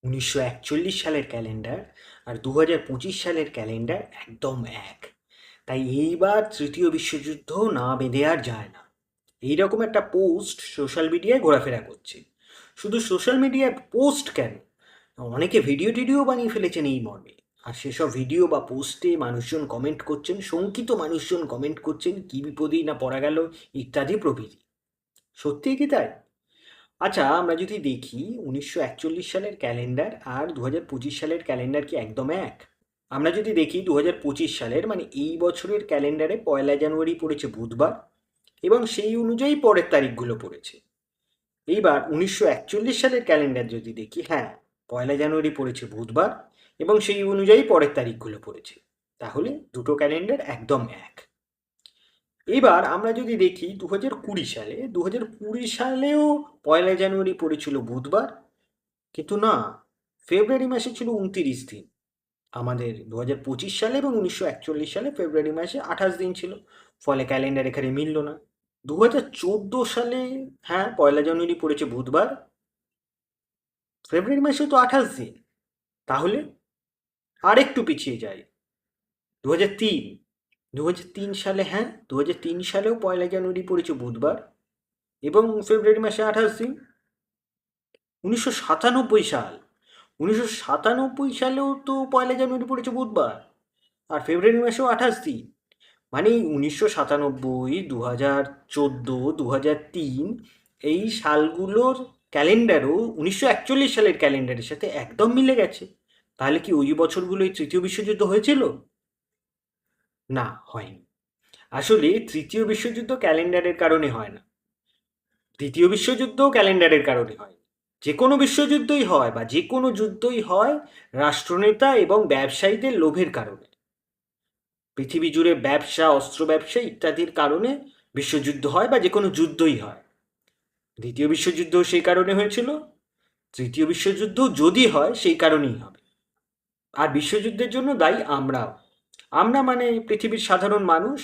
1941 সালের ক্যালেন্ডার আর 2025 সালের ক্যালেন্ডার একদম এক। তাই এইবার তৃতীয় বিশ্বযুদ্ধ না বেঁধে আর যায় না। এইরকম একটা পোস্ট সোশ্যাল মিডিয়ায় ঘোরাফেরা করছে। শুধু সোশ্যাল মিডিয়ায় পোস্ট কেন, অনেকে ভিডিও টিডিও বানিয়ে ফেলেছেন এই মর্মে। আর সেসব ভিডিও বা পোস্টে মানুষজন কমেন্ট করছেন, শঙ্কিত মানুষজন কমেন্ট করছেন, কি বিপদেই না পড়া গেল ইত্যাদি প্রভৃতি। সত্যিই কি তাই? আচ্ছা, আমরা যদি দেখি 1941 সালের ক্যালেন্ডার আর 2025 সালের ক্যালেন্ডার কি একদম এক? আমরা যদি দেখি 2025 সালের মানে এই বছরের ক্যালেন্ডারে 1 জানুয়ারি পড়েছে বুধবার, এবং সেই অনুযায়ী পরের তারিখগুলো পড়েছে। এইবার 1941 সালের ক্যালেন্ডার যদি দেখি, হ্যাঁ, 1 জানুয়ারি পড়েছে বুধবার এবং সেই অনুযায়ী পরের তারিখগুলো পড়েছে। তাহলে দুটো ক্যালেন্ডার একদম এক। এবার আমরা যদি দেখি 2020 সালেও 1 জানুয়ারি পড়েছিল বুধবার, কিন্তু না, ফেব্রুয়ারি মাসে ছিল 29 দিন। আমাদের 2025 সালে এবং 1941 সালে ফেব্রুয়ারি মাসে 28 দিন ছিল, ফলে ক্যালেন্ডার এখানে মিলল না। 2014 সালে, হ্যাঁ, 1 জানুয়ারি পড়েছে বুধবার, ফেব্রুয়ারি মাসেও তো 28 দিন। তাহলে আরেকটু পিছিয়ে যাই, 2003 2003 সালে, হ্যাঁ, 2003 সালেও 1 জানুয়ারি পড়েছে বুধবার এবং ফেব্রুয়ারি মাসে 28 দিন। 1997 সাল, 1997 সালেও তো 1 জানুয়ারি পড়েছে বুধবার আর ফেব্রুয়ারি মাসেও 28 দিন। মানে 1997, 2014, 2003 এই সালগুলোর ক্যালেন্ডারও 1941 সালের ক্যালেন্ডারের সাথে একদম মিলে গেছে। তাহলে কি ওই বছরগুলোই তৃতীয় বিশ্বযুদ্ধ হয়েছিল? না, হয়নি। আসলে তৃতীয় বিশ্বযুদ্ধ ক্যালেন্ডারের কারণে হয় না, দ্বিতীয় বিশ্বযুদ্ধও ক্যালেন্ডারের কারণে হয়। যে কোনো বিশ্বযুদ্ধই হয় বা যে কোনো যুদ্ধই হয় রাষ্ট্রনেতা এবং ব্যবসায়ীদের লোভের কারণে। পৃথিবী জুড়ে ব্যবসা, অস্ত্র ব্যবসা ইত্যাদির কারণে বিশ্বযুদ্ধ হয় বা যে কোনো যুদ্ধই হয়। দ্বিতীয় বিশ্বযুদ্ধ সেই কারণে হয়েছিল, তৃতীয় বিশ্বযুদ্ধ যদি হয় সেই কারণেই হবে। আর বিশ্বযুদ্ধের জন্য দায়ী আমরাও। আমরা মানে পৃথিবীর সাধারণ মানুষ,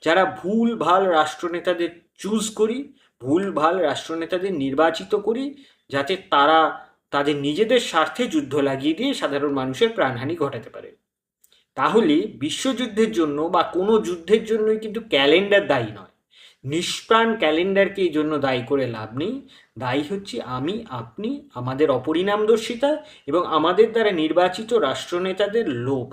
যারা ভুল ভাল রাষ্ট্রনেতাদের চুজ করি, ভুল ভাল রাষ্ট্রনেতাদের নির্বাচিত করি, যাতে তারা তাদের নিজেদের স্বার্থে যুদ্ধ লাগিয়ে দিয়ে সাধারণ মানুষের প্রাণহানি ঘটাতে পারে। তাহলে বিশ্বযুদ্ধের জন্য বা কোনো যুদ্ধের জন্যই কিন্তু ক্যালেন্ডার দায়ী নয়। নিষ্প্রাণ ক্যালেন্ডারকে এই জন্য দায়ী করে লাভ নেই। দায়ী হচ্ছে আমি, আপনি, আমাদের অপরিণামদর্শিতা এবং আমাদের দ্বারা নির্বাচিত রাষ্ট্রনেতাদের লোভ।